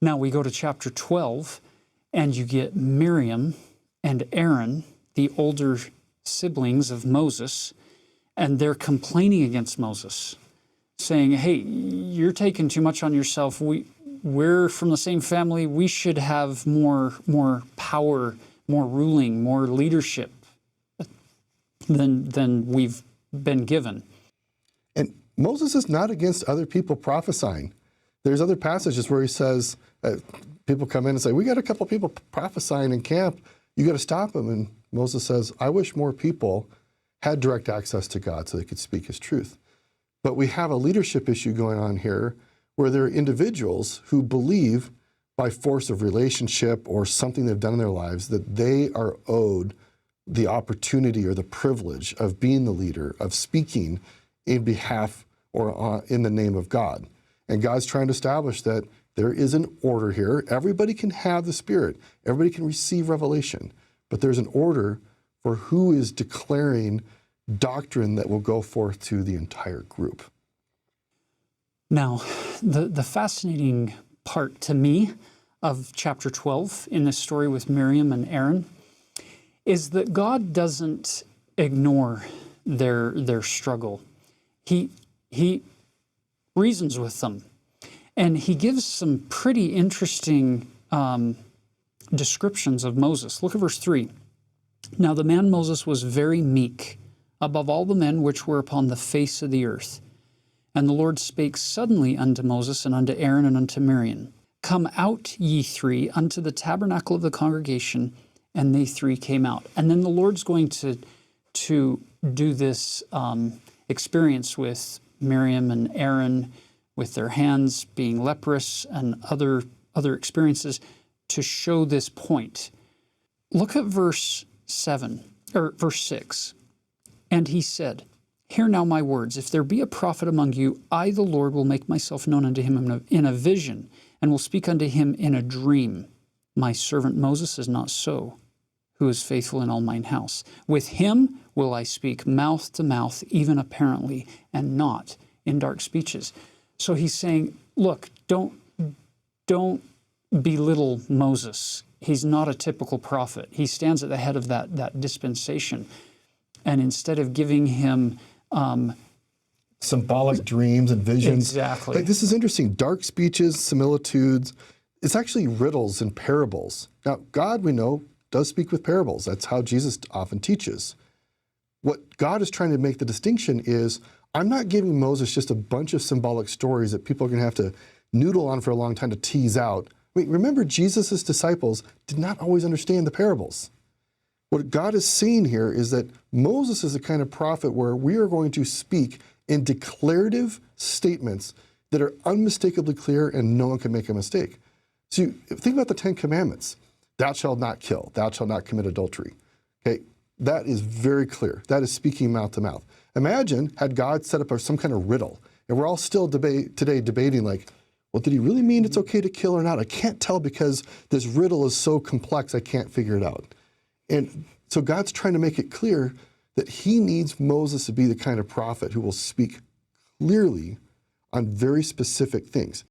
Now we go to chapter 12, and you get Miriam and Aaron, the older siblings of Moses, and they're complaining against Moses, saying, hey, you're taking too much on yourself. We're from the same family. We should have more power, more ruling, more leadership than we've been given. And Moses is not against other people prophesying. There's other passages where he says, people come in and say, we got a couple people prophesying in camp. You got to stop them. And Moses says, I wish more people had direct access to God so they could speak his truth. But we have a leadership issue going on here where there are individuals who believe by force of relationship or something they've done in their lives that they are owed the opportunity or the privilege of being the leader, of speaking in behalf or in the name of God. And God's trying to establish that there is an order here. Everybody can have the Spirit. Everybody can receive revelation. But there's an order for who is declaring doctrine that will go forth to the entire group. Now, the fascinating part to me of chapter 12 in this story with Miriam and Aaron is that God doesn't ignore their struggle. He reasons with them, and he gives some pretty interesting descriptions of Moses. Look at verse 3. Now the man Moses was very meek, above all the men which were upon the face of the earth. And the Lord spake suddenly unto Moses and unto Aaron and unto Miriam, Come out, ye three, unto the tabernacle of the congregation. And they three came out. And then the Lord's going to do this experience with Miriam and Aaron, with their hands being leprous and other experiences, to show this point. Look at verse 6. And he said, Hear now my words. If there be a prophet among you, I, the Lord, will make myself known unto him in a vision, and will speak unto him in a dream. My servant Moses is not so, who is faithful in all mine house. With him will I speak mouth to mouth, even apparently, and not in dark speeches. So he's saying, look, don't belittle Moses. He's not a typical prophet. He stands at the head of that dispensation. And instead of giving him symbolic dreams and visions. Exactly. Like, this is interesting. Dark speeches, similitudes. It's actually riddles and parables. Now, God, we know, does speak with parables. That's how Jesus often teaches. What God is trying to make the distinction is, I'm not giving Moses just a bunch of symbolic stories that people are going to have to noodle on for a long time to tease out. Wait, remember, Jesus' disciples did not always understand the parables. What God is saying here is that Moses is the kind of prophet where we are going to speak in declarative statements that are unmistakably clear and no one can make a mistake. So think about the 10 Commandments. Thou shalt not kill. Thou shalt not commit adultery. Okay, that is very clear. That is speaking mouth to mouth. Imagine had God set up some kind of riddle, and we're all still today debating, like, well, did he really mean it's okay to kill or not? I can't tell because this riddle is so complex I can't figure it out. And so God's trying to make it clear that he needs Moses to be the kind of prophet who will speak clearly on very specific things.